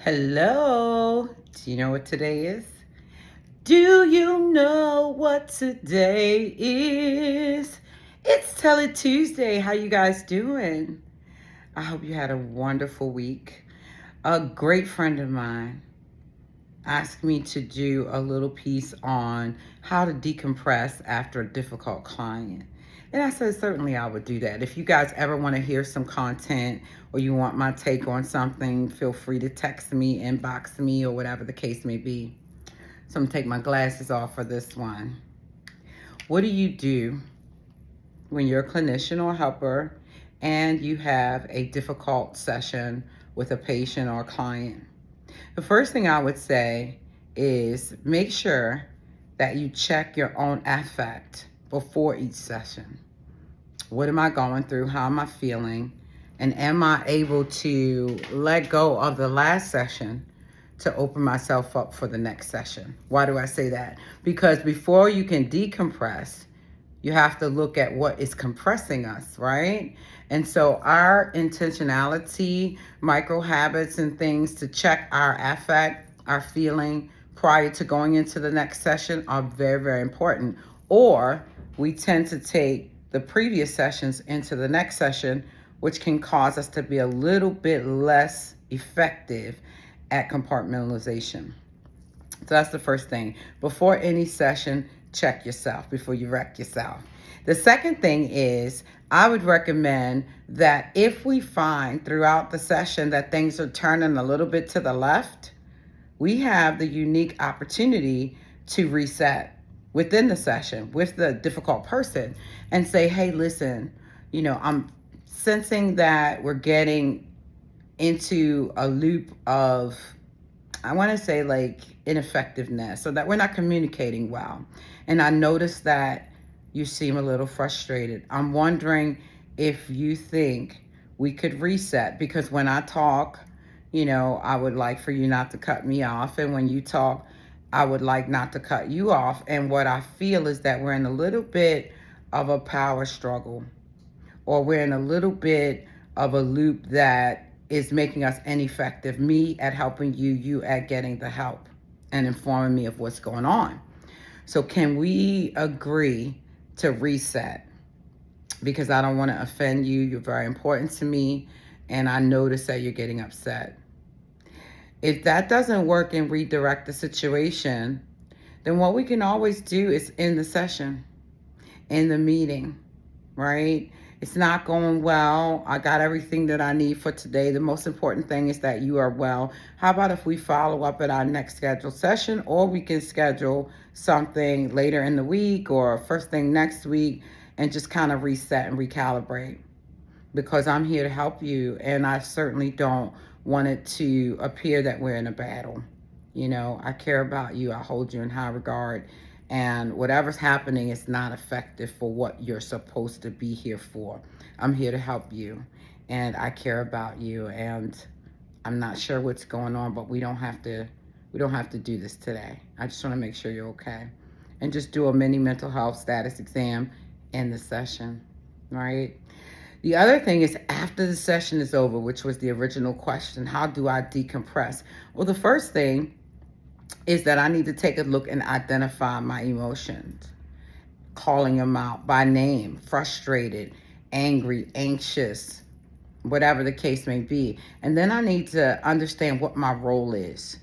Hello. Do you know what today is? Do you know what today is? It's Tell It Tuesday. How you guys doing? I hope you had a wonderful week. A great friend of mine asked me to do a little piece on how to decompress after a difficult client. And I said, certainly I would do that. If you guys ever want to hear some content or you want my take on something, feel free to text me, inbox me, or whatever the case may be. So I'm going to take my glasses off for this one. What do you do when you're a clinician or helper and you have a difficult session with a patient or a client? The first thing I would say is make sure that you check your own affect before each session. What am I going through? How am I feeling? And am I able to let go of the last session to open myself up for the next session? Why do I say that? Because before you can decompress, you have to look at what is compressing us, right? And so our intentionality, micro habits and things to check our affect, our feeling prior to going into the next session are very, very important. Or we tend to take the previous sessions into the next session, which can cause us to be a little bit less effective at compartmentalization. So that's the first thing. Before any session, check yourself before you wreck yourself. The second thing is I would recommend that if we find throughout the session that things are turning a little bit to the left, we have the unique opportunity to reset within the session with the difficult person and say, hey, listen, I'm sensing that we're getting into a loop of, I want to say, like, ineffectiveness, so that we're not communicating well. And I noticed that you seem a little frustrated. I'm wondering if you think we could reset, because when I talk, I would like for you not to cut me off. And when you talk, I would like not to cut you off. And what I feel is that we're in a little bit of a power struggle, or we're in a little bit of a loop that is making us ineffective. Me at helping you, you at getting the help and informing me of what's going on. So can we agree to reset? Because I don't want to offend you. You're very important to me. And I notice that you're getting upset. If that doesn't work and redirect the situation, then what we can always do is end the session, end the meeting, right? It's not going well. I got everything that I need for today. The most important thing is that you are well. How about if we follow up at our next scheduled session, or we can schedule something later in the week or first thing next week and just kind of reset and recalibrate? Because I'm here to help you, and I certainly don't want it to appear that we're in a battle. I care about you. I hold you in high regard. And whatever's happening is not effective for what you're supposed to be here for. I'm here to help you, and I care about you. And I'm not sure what's going on, but we don't have to do this today. I just want to make sure you're okay, and just do a mini mental health status exam in the session, right? The other thing is, after the session is over, which was the original question, how do I decompress? Well, the first thing is that I need to take a look and identify my emotions, calling them out by name: frustrated, angry, anxious, whatever the case may be. And then I need to understand what my role is,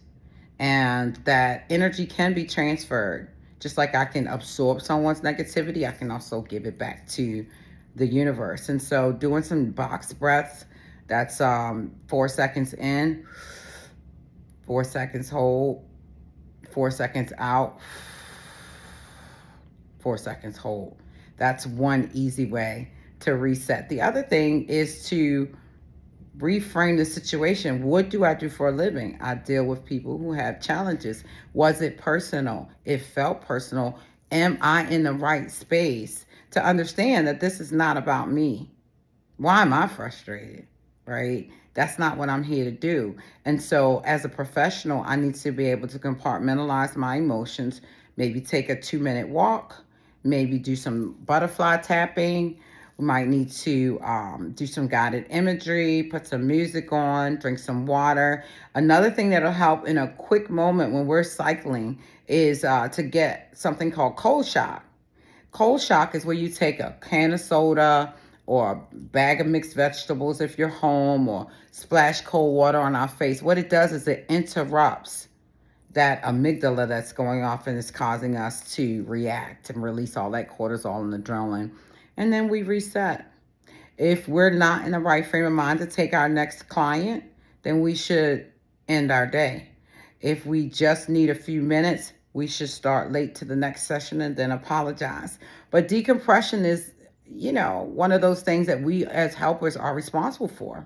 and that energy can be transferred. Just like I can absorb someone's negativity, I can also give it back to the universe. And so doing some box breaths, that's 4 seconds in, 4 seconds hold, 4 seconds out, 4 seconds hold. That's one easy way to reset. The other thing is to reframe the situation. What do I do for a living? I deal with people who have challenges. Was it personal? It felt personal. Am I in the right space to understand that this is not about me? Why am I frustrated? Right? That's not what I'm here to do. And so as a professional, I need to be able to compartmentalize my emotions, maybe take a 2-minute walk, maybe do some butterfly tapping, We might need to do some guided imagery, put some music on, drink some water. Another thing that'll help in a quick moment when we're cycling is to get something called cold shock. Cold shock is where you take a can of soda or a bag of mixed vegetables if you're home, or splash cold water on our face. What it does is it interrupts that amygdala that's going off and is causing us to react and release all that cortisol and adrenaline. And then we reset. If we're not in the right frame of mind to take our next client, then we should end our day. If we just need a few minutes, we should start late to the next session and then apologize. But decompression is, one of those things that we as helpers are responsible for.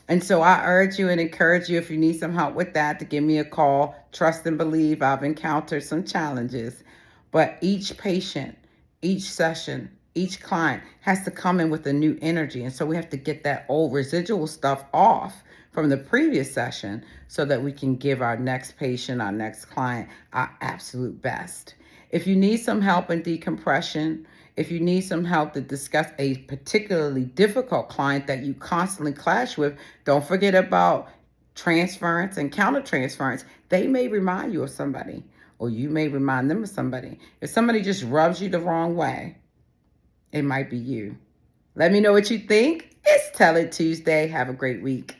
And so I urge you and encourage you, if you need some help with that, to give me a call. Trust and believe I've encountered some challenges, but each patient, each session, each client has to come in with a new energy. And so we have to get that old residual stuff off from the previous session so that we can give our next patient, our next client, our absolute best. If you need some help in decompression, if you need some help to discuss a particularly difficult client that you constantly clash with, don't forget about transference and countertransference. They may remind you of somebody, or you may remind them of somebody. If somebody just rubs you the wrong way, it might be you. Let me know what you think. It's Tell It Tuesday. Have a great week.